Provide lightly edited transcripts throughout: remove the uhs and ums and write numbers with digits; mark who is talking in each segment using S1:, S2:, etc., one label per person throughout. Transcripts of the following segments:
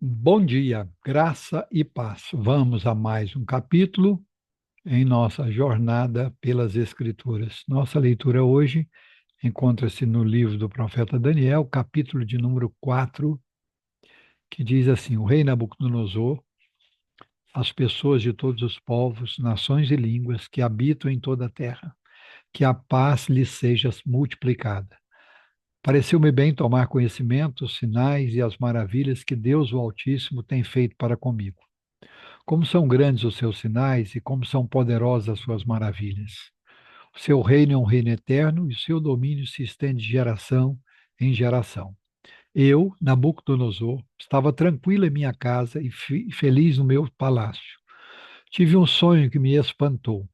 S1: Bom dia, graça e paz. Vamos a mais um capítulo em nossa jornada pelas Escrituras. Nossa leitura hoje encontra-se no livro do profeta Daniel, capítulo de número 4, que diz assim: O rei Nabucodonosor, às pessoas de todos os povos, nações e línguas que habitam em toda a terra, que a paz lhes seja multiplicada. Pareceu-me bem tomar conhecimento, os sinais e as maravilhas que Deus, o Altíssimo, tem feito para comigo. Como são grandes os seus sinais e como são poderosas as suas maravilhas. O seu reino é um reino eterno e o seu domínio se estende de geração em geração. Eu, Nabucodonosor, estava tranquilo em minha casa e feliz no meu palácio. Tive um sonho que me espantou.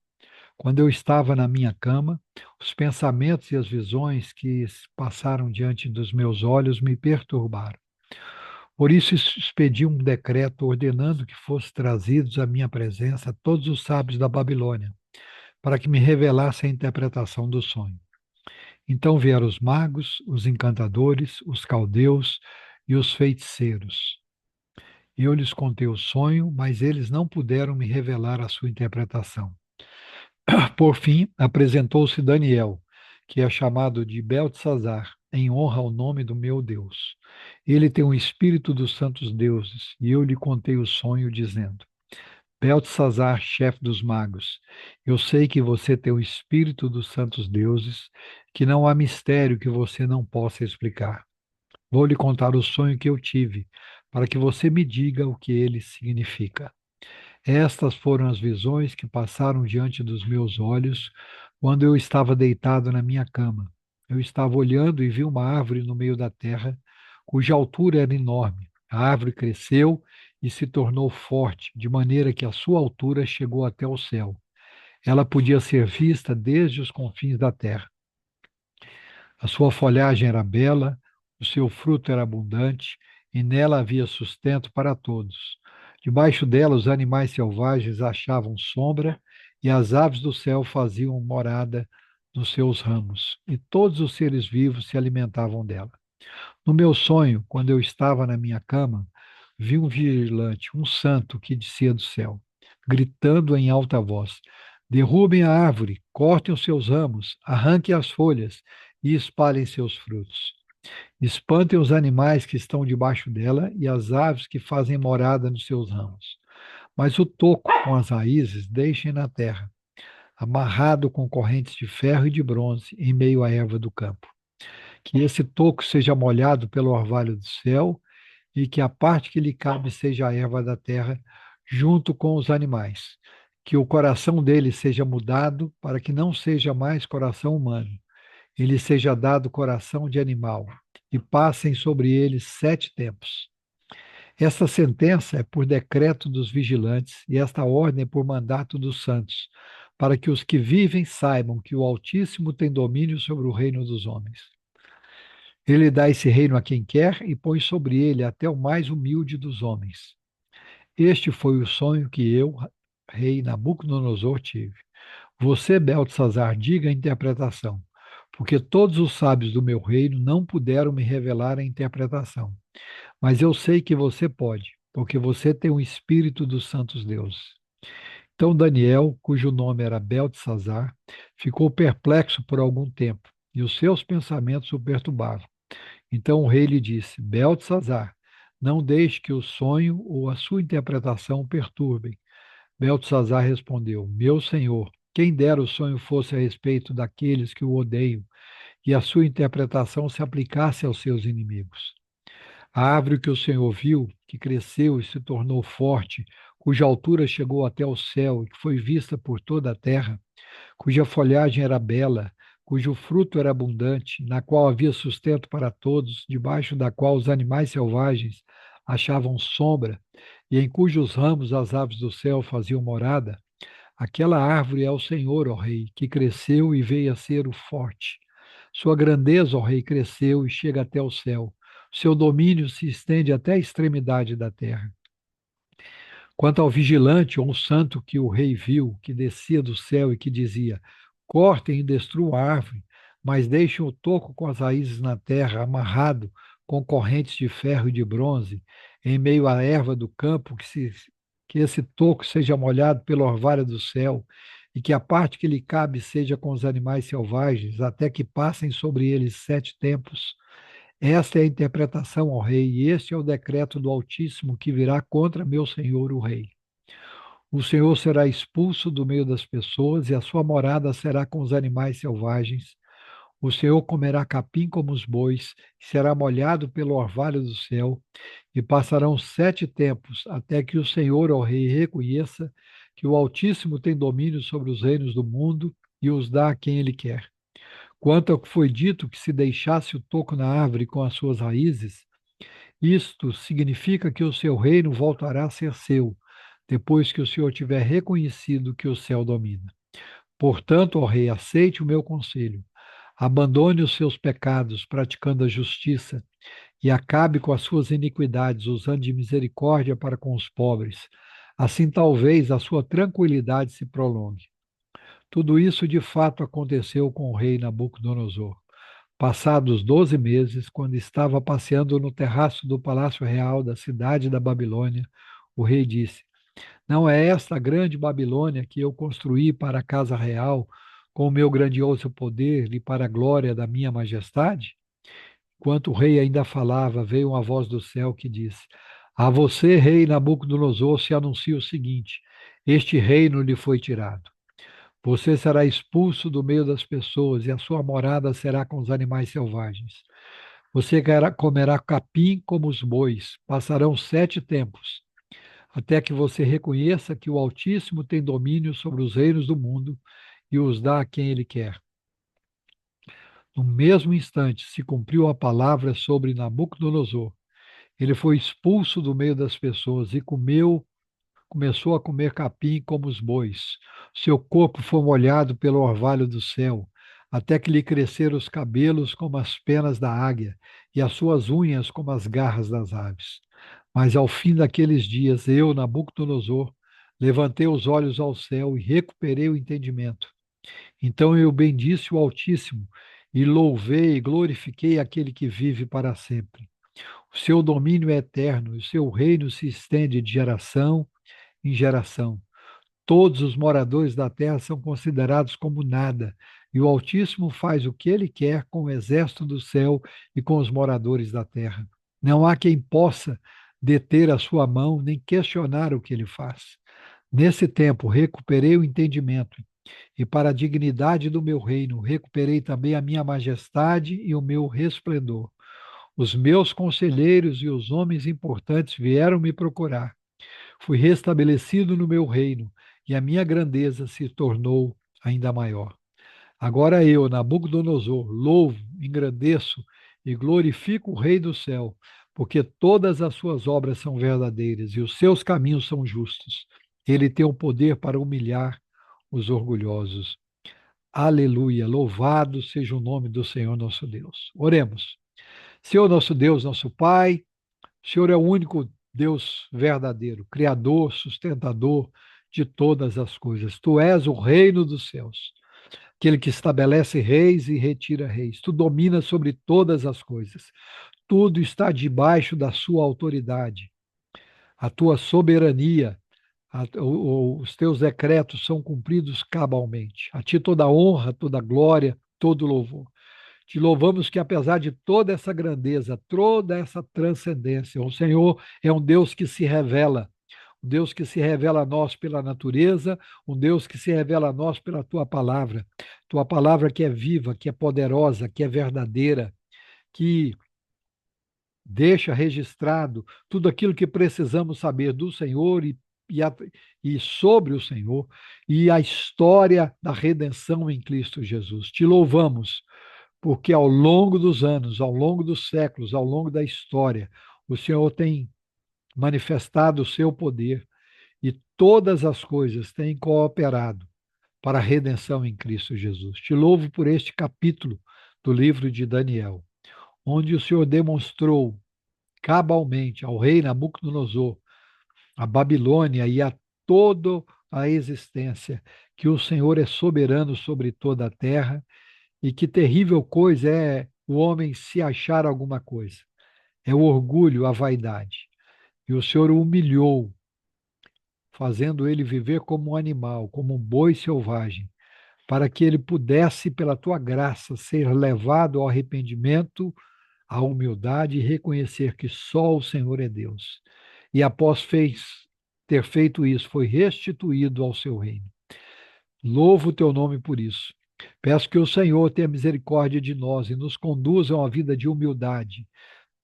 S1: Quando eu estava na minha cama, os pensamentos e as visões que passaram diante dos meus olhos me perturbaram. Por isso expedi um decreto ordenando que fossem trazidos à minha presença todos os sábios da Babilônia, para que me revelassem a interpretação do sonho. Então vieram os magos, os encantadores, os caldeus e os feiticeiros. Eu lhes contei o sonho, mas eles não puderam me revelar a sua interpretação. Por fim, apresentou-se Daniel, que é chamado de Beltesazar, em honra ao nome do meu Deus. Ele tem o espírito dos santos deuses, e eu lhe contei o sonho, dizendo: Beltesazar, chefe dos magos, eu sei que você tem o espírito dos santos deuses, que não há mistério que você não possa explicar. Vou lhe contar o sonho que eu tive, para que você me diga o que ele significa. Estas foram as visões que passaram diante dos meus olhos quando eu estava deitado na minha cama. Eu estava olhando e vi uma árvore no meio da terra, cuja altura era enorme. A árvore cresceu e se tornou forte, de maneira que a sua altura chegou até o céu. Ela podia ser vista desde os confins da terra. A sua folhagem era bela, o seu fruto era abundante, e nela havia sustento para todos. Debaixo dela, os animais selvagens achavam sombra, e as aves do céu faziam morada nos seus ramos, e todos os seres vivos se alimentavam dela. No meu sonho, quando eu estava na minha cama, vi um vigilante, um santo que descia do céu, gritando em alta voz: Derrubem a árvore, cortem os seus ramos, arranquem as folhas e espalhem seus frutos. Espantem os animais que estão debaixo dela e as aves que fazem morada nos seus ramos. Mas o toco com as raízes deixem na terra, amarrado com correntes de ferro e de bronze em meio à erva do campo. Que esse toco seja molhado pelo orvalho do céu e que a parte que lhe cabe seja a erva da terra, junto com os animais. Que o coração dele seja mudado para que não seja mais coração humano, ele seja dado coração de animal, e passem sobre ele 7 tempos. Esta sentença é por decreto dos vigilantes, e esta ordem é por mandato dos santos, para que os que vivem saibam que o Altíssimo tem domínio sobre o reino dos homens. Ele dá esse reino a quem quer e põe sobre ele até o mais humilde dos homens. Este foi o sonho que eu, rei Nabucodonosor, tive. Você, Beltesazar, diga a interpretação, porque todos os sábios do meu reino não puderam me revelar a interpretação. Mas eu sei que você pode, porque você tem o espírito dos santos deuses. Então Daniel, cujo nome era Beltesazar, ficou perplexo por algum tempo, e os seus pensamentos o perturbavam. Então o rei lhe disse: Beltesazar, não deixe que o sonho ou a sua interpretação o perturbem. Beltesazar respondeu: Meu senhor, quem dera o sonho fosse a respeito daqueles que o odeiam, e a sua interpretação se aplicasse aos seus inimigos. A árvore que o Senhor viu, que cresceu e se tornou forte, cuja altura chegou até o céu e que foi vista por toda a terra, cuja folhagem era bela, cujo fruto era abundante, na qual havia sustento para todos, debaixo da qual os animais selvagens achavam sombra, e em cujos ramos as aves do céu faziam morada, aquela árvore é o Senhor, ó Rei, que cresceu e veio a ser o forte. Sua grandeza, ó Rei, cresceu e chega até o céu. Seu domínio se estende até a extremidade da terra. Quanto ao vigilante ou santo que o rei viu, que descia do céu e que dizia: Cortem e destruam a árvore, mas deixem o toco com as raízes na terra, amarrado com correntes de ferro e de bronze, em meio à erva do campo, que esse toco seja molhado pelo orvalho do céu, e que a parte que lhe cabe seja com os animais selvagens, até que passem sobre eles 7 tempos. Esta é a interpretação, ó rei, e este é o decreto do Altíssimo que virá contra meu senhor, o rei. O Senhor será expulso do meio das pessoas, e a sua morada será com os animais selvagens. O Senhor comerá capim como os bois, será molhado pelo orvalho do céu, e passarão 7 tempos, até que o Senhor, ó rei, reconheça que o Altíssimo tem domínio sobre os reinos do mundo e os dá a quem ele quer. Quanto ao que foi dito que se deixasse o toco na árvore com as suas raízes, isto significa que o seu reino voltará a ser seu, depois que o Senhor tiver reconhecido que o céu domina. Portanto, ó rei, aceite o meu conselho. Abandone os seus pecados, praticando a justiça, e acabe com as suas iniquidades, usando de misericórdia para com os pobres. Assim, talvez a sua tranquilidade se prolongue. Tudo isso de fato aconteceu com o rei Nabucodonosor. Passados 12 meses, quando estava passeando no terraço do palácio real da cidade da Babilônia, o rei disse: Não é esta a grande Babilônia que eu construí para a casa real, com o meu grandioso poder e para a glória da minha majestade? Enquanto o rei ainda falava, veio uma voz do céu que disse: A você, rei Nabucodonosor, se anuncia o seguinte: Este reino lhe foi tirado. Você será expulso do meio das pessoas e a sua morada será com os animais selvagens. Você comerá capim como os bois. Passarão 7 tempos, até que você reconheça que o Altíssimo tem domínio sobre os reinos do mundo e os dá a quem ele quer. No mesmo instante se cumpriu a palavra sobre Nabucodonosor. Ele foi expulso do meio das pessoas e começou a comer capim como os bois. Seu corpo foi molhado pelo orvalho do céu, até que lhe cresceram os cabelos como as penas da águia e as suas unhas como as garras das aves. Mas ao fim daqueles dias, eu, Nabucodonosor, levantei os olhos ao céu e recuperei o entendimento. Então eu bendisse o Altíssimo e louvei e glorifiquei aquele que vive para sempre. O seu domínio é eterno, e o seu reino se estende de geração em geração. Todos os moradores da terra são considerados como nada, e o Altíssimo faz o que ele quer com o exército do céu e com os moradores da terra. Não há quem possa deter a sua mão nem questionar o que ele faz. Nesse tempo, recuperei o entendimento, e para a dignidade do meu reino, recuperei também a minha majestade e o meu resplendor. Os meus conselheiros e os homens importantes vieram me procurar. Fui restabelecido no meu reino e a minha grandeza se tornou ainda maior. Agora eu, Nabucodonosor, louvo, engrandeço e glorifico o Rei do céu, porque todas as suas obras são verdadeiras e os seus caminhos são justos. Ele tem o poder para humilhar os orgulhosos. Aleluia! Louvado seja o nome do Senhor nosso Deus. Oremos. Senhor nosso Deus, nosso Pai, o Senhor é o único Deus verdadeiro, Criador, sustentador de todas as coisas. Tu és o reino dos céus, aquele que estabelece reis e retira reis. Tu dominas sobre todas as coisas. Tudo está debaixo da sua autoridade. A tua soberania, os teus decretos são cumpridos cabalmente. A ti toda honra, toda glória, todo louvor. Te louvamos que, apesar de toda essa grandeza, toda essa transcendência, o Senhor é um Deus que se revela, um Deus que se revela a nós pela natureza, um Deus que se revela a nós pela tua palavra que é viva, que é poderosa, que é verdadeira, que deixa registrado tudo aquilo que precisamos saber do Senhor e sobre o Senhor e a história da redenção em Cristo Jesus. Te louvamos porque ao longo dos anos, ao longo dos séculos, ao longo da história, o Senhor tem manifestado o seu poder e todas as coisas têm cooperado para a redenção em Cristo Jesus. Te louvo por este capítulo do livro de Daniel, onde o Senhor demonstrou cabalmente ao rei Nabucodonosor, a Babilônia e a toda a existência, que o Senhor é soberano sobre toda a terra e que terrível coisa é o homem se achar alguma coisa. é o orgulho, a vaidade. E o Senhor o humilhou, fazendo ele viver como um animal, como um boi selvagem, para que ele pudesse, pela tua graça, ser levado ao arrependimento, à humildade e reconhecer que só o Senhor é Deus. E após ter feito isso, foi restituído ao seu reino. Louvo o teu nome por isso. Peço que o Senhor tenha misericórdia de nós e nos conduza a uma vida de humildade,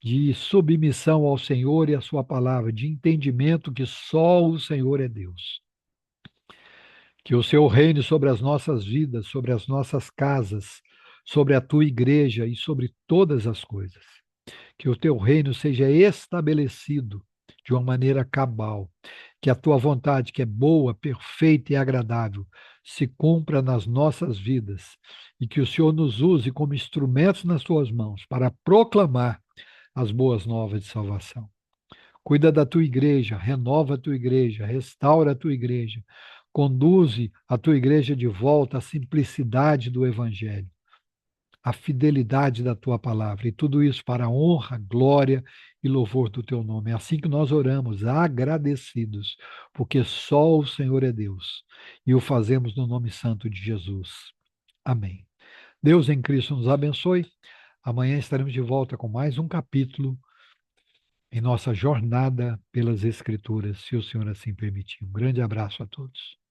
S1: de submissão ao Senhor e à sua palavra, de entendimento que só o Senhor é Deus. Que o Senhor reine sobre as nossas vidas, sobre as nossas casas, sobre a tua igreja e sobre todas as coisas. Que o teu reino seja estabelecido de uma maneira cabal. Que a tua vontade, que é boa, perfeita e agradável, se cumpra nas nossas vidas. E que o Senhor nos use como instrumentos nas tuas mãos para proclamar as boas novas de salvação. Cuida da tua igreja, renova a tua igreja, restaura a tua igreja, conduze a tua igreja de volta à simplicidade do evangelho, à fidelidade da tua palavra, e tudo isso para a honra, glória e louvor do teu nome. É assim que nós oramos, agradecidos, porque só o Senhor é Deus, e o fazemos no nome santo de Jesus. Amém. Deus em Cristo nos abençoe. Amanhã estaremos de volta com mais um capítulo em nossa jornada pelas Escrituras, se o Senhor assim permitir. Um grande abraço a todos.